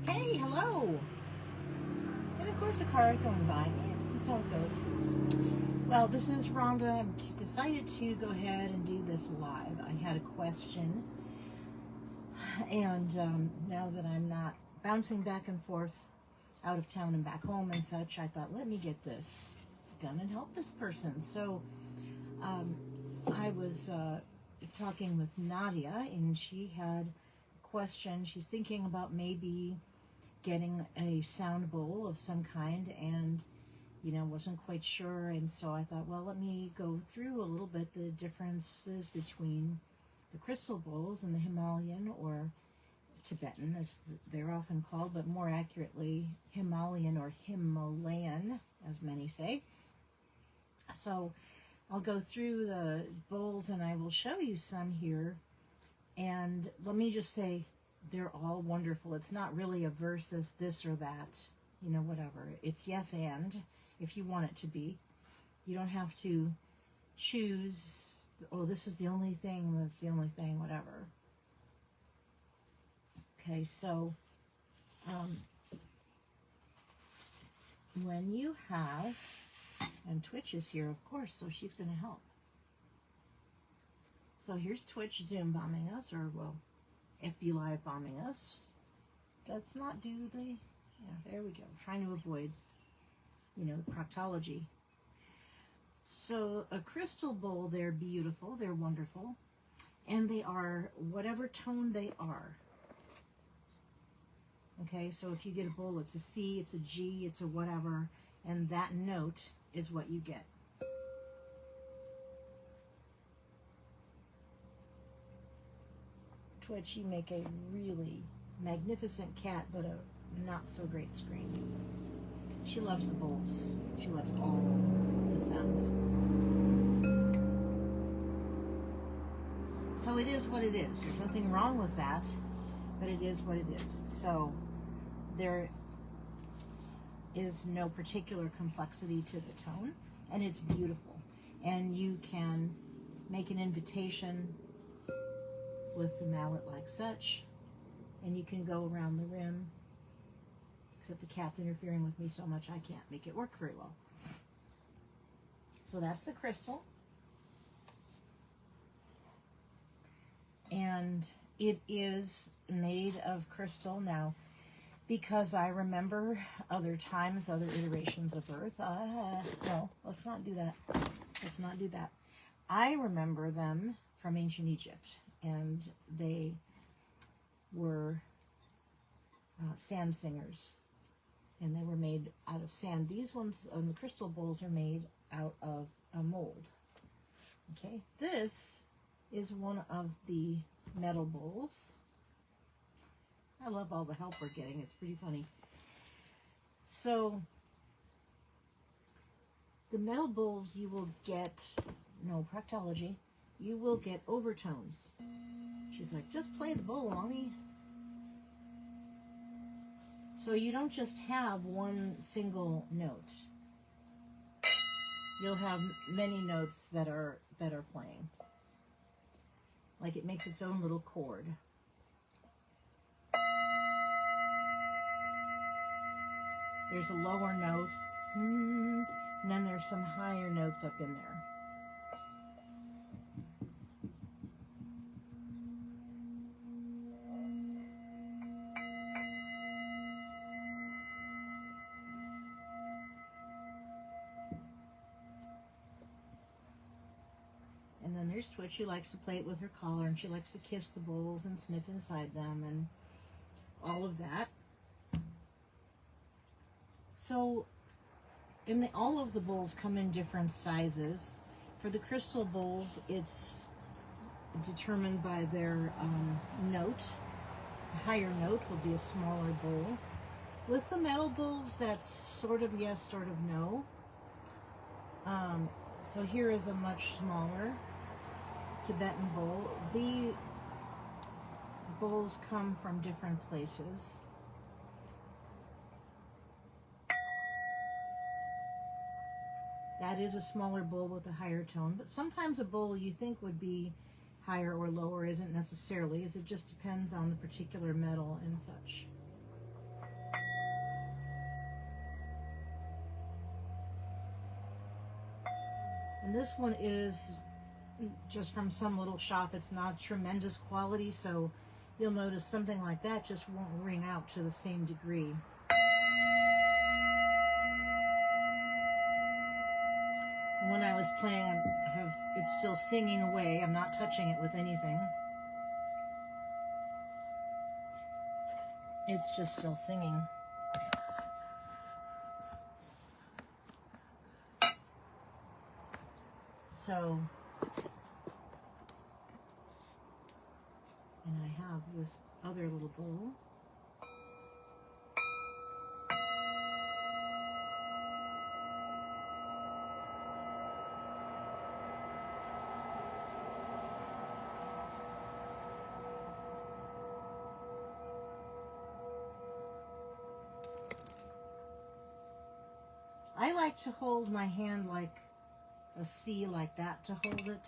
Hey, hello. And of course a car is going by. That's how it goes. Well, this is Rhonda. I decided to go ahead and do this live. I had a question, and now that I'm not bouncing back and forth out of town and back home and such, I thought, let me get this done and help this person. So I was talking with Nadia, and she had a question. She's thinking about maybe getting a sound bowl of some kind, and wasn't quite sure. And so I thought, well, let me go through a little bit the differences between the crystal bowls and the Himalayan, or Tibetan as they're often called, but more accurately Himalayan or Himalayan, as many say. So I'll go through the bowls and I will show you some here. And let me just say, they're all wonderful. It's not really a versus this or that, whatever. It's yes and, if you want it to be. You don't have to choose, oh, this is the only thing, that's the only thing, whatever. Okay, so when you have, and Twitch is here, of course, so she's going to help. So here's Twitch Zoom bombing us, or, well, FB Live bombing us. Let's not do the, yeah, there we go. Trying to avoid, proctology. So a crystal bowl, they're beautiful, they're wonderful, and they are whatever tone they are. Okay, so if you get a bowl, it's a C, it's a G, it's a whatever, and that note is what you get. Twitch, you make a really magnificent cat, but a not so great screen. She loves the bowls. She loves all the sounds. So it is what it is. There's nothing wrong with that, but it is what it is. So there is no particular complexity to the tone, and it's beautiful. And you can make an invitation with the mallet like such, and you can go around the rim, except the cat's interfering with me so much I can't make it work very well. So that's the crystal, and it is made of crystal. Now, because I remember other times, other iterations of Earth, no, let's not do that. Let's not do that. I remember them from ancient Egypt, and they were sand singers, and they were made out of sand. These ones, the crystal bowls, are made out of a mold. Okay, this is one of the metal bowls. I love all the help we're getting. It's pretty funny. So the metal bowls, you will get, no proctology, you will get overtones. She's like, just play the bowl, Mommy. So you don't just have one single note. You'll have many notes that are playing. Like it makes its own little chord. There's a lower note, and then there's some higher notes up in there. And then there's Twitch. She likes to play it with her collar, and she likes to kiss the bowls and sniff inside them and all of that. So, all of the bowls come in different sizes. For the crystal bowls, it's determined by their note. A higher note will be a smaller bowl. With the metal bowls, that's sort of yes, sort of no. So here is a much smaller Tibetan bowl. The bowls come from different places. That is a smaller bowl with a higher tone, but sometimes a bowl you think would be higher or lower isn't necessarily, as it just depends on the particular metal and such. And this one is just from some little shop. It's not tremendous quality, so you'll notice something like that just won't ring out to the same degree. When I was playing, it's still singing away. I'm not touching it with anything. It's just still singing. So, and I have this other little bowl. I like to hold my hand like a C, like that, to hold it.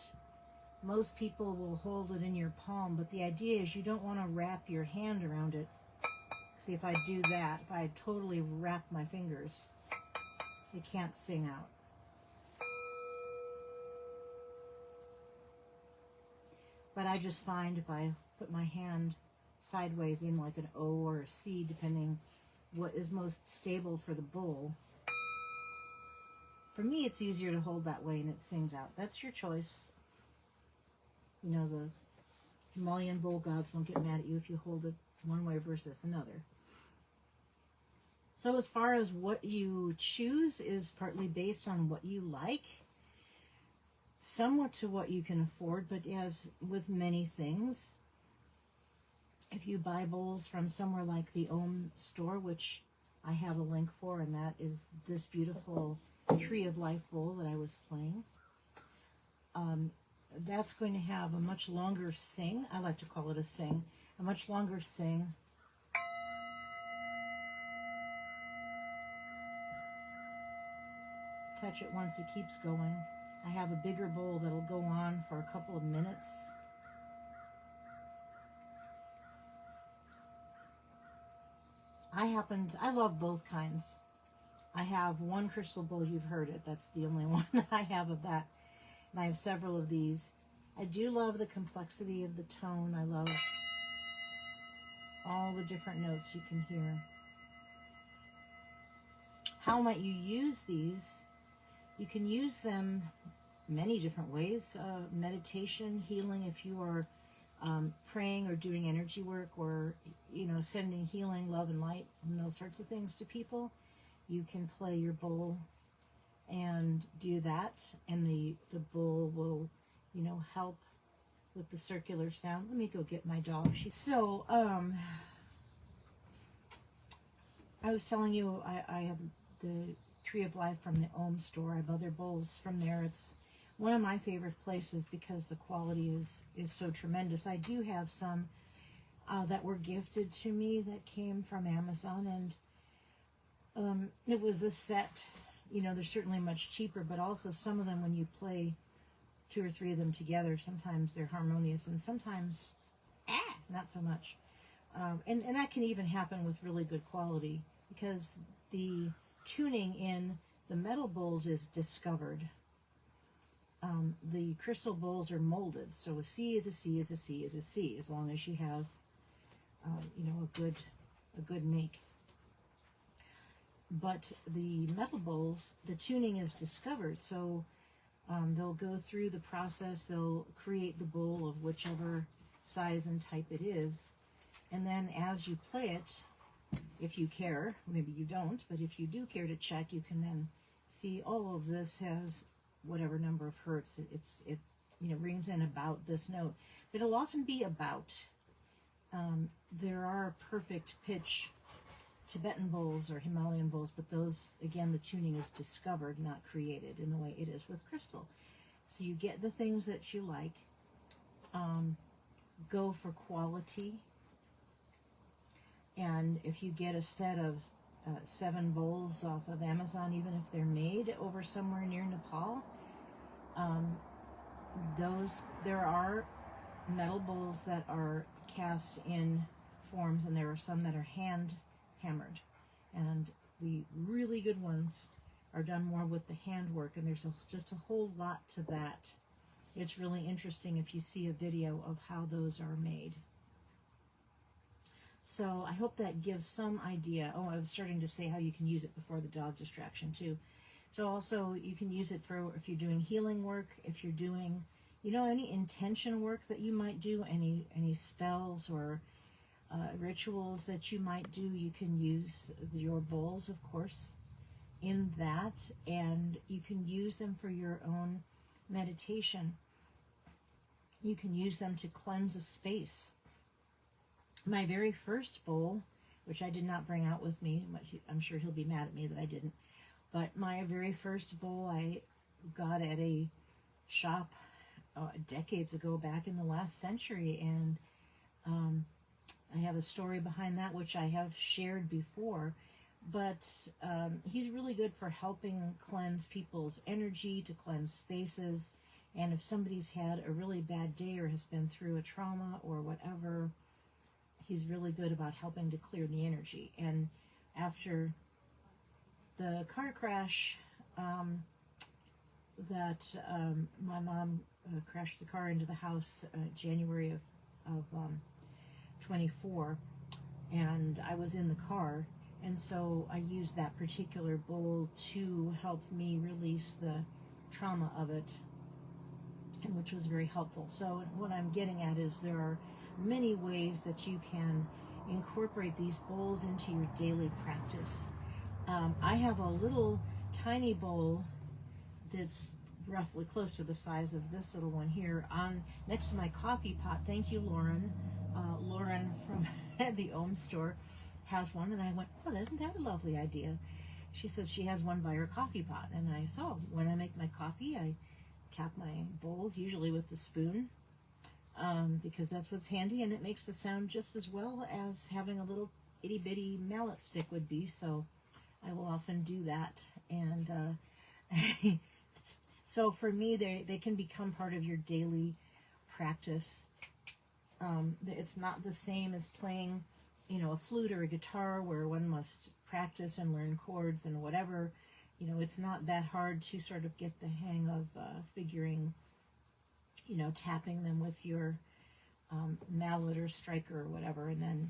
Most people will hold it in your palm, but the idea is you don't want to wrap your hand around it. See, if I do that, if I totally wrap my fingers, it can't sing out. But I just find if I put my hand sideways in like an O or a C, depending what is most stable for the bowl, for me it's easier to hold that way and it sings out. That's your choice. You know, the Himalayan bowl gods won't get mad at you if you hold it one way versus another. So as far as what you choose is partly based on what you like, somewhat to what you can afford, but as with many things, if you buy bowls from somewhere like the Om store, which I have a link for, and that is this beautiful Tree of Life bowl that I was playing, that's going to have a much longer sing. I like to call it a sing. A much longer sing. Touch it once, it keeps going. I have a bigger bowl that'll go on for a couple of minutes. I love both kinds. I have one crystal bowl, you've heard it. That's the only one I have of that. And I have several of these. I do love the complexity of the tone. I love all the different notes you can hear. How might you use these? You can use them many different ways. Meditation, healing, if you are praying or doing energy work, or sending healing, love and light and those sorts of things to people. You can play your bowl and do that, and the bowl will help with the circular sound. Let me go get my dog. So I was telling you I have the Tree of Life from the Om store. I have other bowls from there. It's one of my favorite places because the quality is so tremendous. I do have some that were gifted to me that came from Amazon, and it was a set. They're certainly much cheaper, but also some of them, when you play 2 or 3 of them together, sometimes they're harmonious and sometimes not so much. And that can even happen with really good quality, because the tuning in the metal bowls is discovered. The crystal bowls are molded, so a C is a C is a C is a C, as long as you have a good make. But the metal bowls, the tuning is discovered, so they'll go through the process. They'll create the bowl of whichever size and type it is, and then as you play it, if you care, maybe you don't, but if you do care to check, you can then see all of this has whatever number of hertz. It rings in about this note. But it'll often be about. There are perfect pitch Tibetan bowls or Himalayan bowls, but those, again, the tuning is discovered, not created, in the way it is with crystal. So you get the things that you like. Go for quality. And if you get a set of 7 bowls off of Amazon, even if they're made over somewhere near Nepal, there are metal bowls that are cast in forms, and there are some that are hand hammered, and the really good ones are done more with the handwork, and there's just a whole lot to that. It's really interesting if you see a video of how those are made. So I hope that gives some idea. Oh, I was starting to say how you can use it before the dog distraction too. So also you can use it for if you're doing healing work, if you're doing, you know, any intention work that you might do, any spells or rituals that you might do. You can use your bowls, of course, in that, and you can use them for your own meditation. You can use them to cleanse a space. My very first bowl, which I did not bring out with me, I'm sure he'll be mad at me that I didn't, but my very first bowl I got at a shop decades ago, back in the last century, and I have a story behind that which I have shared before, but he's really good for helping cleanse people's energy, to cleanse spaces, and if somebody's had a really bad day or has been through a trauma or whatever, he's really good about helping to clear the energy. And after the car crash that my mom crashed the car into the house January of 24, and I was in the car, and so I used that particular bowl to help me release the trauma of it, and which was very helpful. So what I'm getting at is there are many ways that you can incorporate these bowls into your daily practice. I have a little tiny bowl that's roughly close to the size of this little one here on next to my coffee pot. Thank you, Lauren. Lauren from the Ohm store has one, and I went, oh, isn't that a lovely idea? She says she has one by her coffee pot, and I saw when I make my coffee, I tap my bowl, usually with the spoon, because that's what's handy, and it makes the sound just as well as having a little itty-bitty mallet stick would be, so I will often do that. And so for me, they can become part of your daily practice. It's not the same as playing, you know, a flute or a guitar where one must practice and learn chords and whatever. You know, it's not that hard to sort of get the hang of figuring, you know, tapping them with your mallet or striker or whatever, and then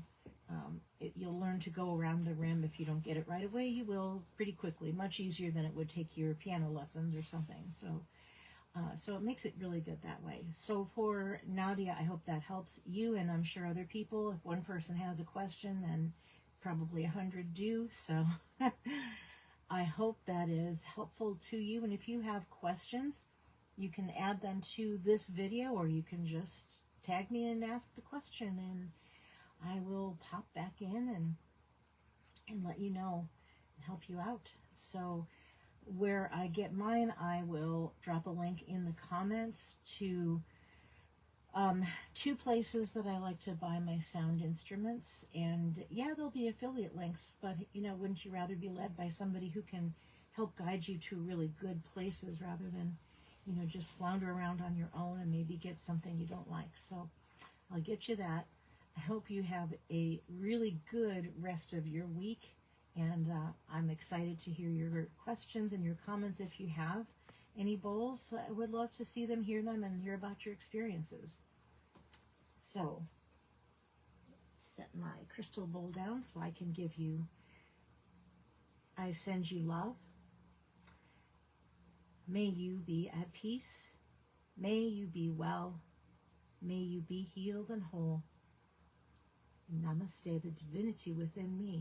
you'll learn to go around the rim. If you don't get it right away, you will pretty quickly, much easier than it would take your piano lessons or something. So it makes it really good that way. So for Nadia, I hope that helps you, and I'm sure other people. If one person has a question, then probably 100 do. So I hope that is helpful to you. And if you have questions, you can add them to this video, or you can just tag me and ask the question, and I will pop back in and let you know and help you out. So where I get mine, I will drop a link in the comments to 2 places that I like to buy my sound instruments. And yeah, there'll be affiliate links, but you know, wouldn't you rather be led by somebody who can help guide you to really good places rather than, you know, just flounder around on your own and maybe get something you don't like. So I'll get you that. I hope you have a really good rest of your week, and I'm excited to hear your questions and your comments. If you have any bowls, I would love to see them, hear them, and hear about your experiences. So set my crystal bowl down so I can give you, I send you love. May you be at peace. May you be well. May you be healed and whole. Namaste. The divinity within me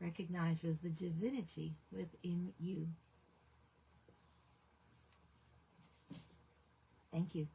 recognizes the divinity within you. Thank you.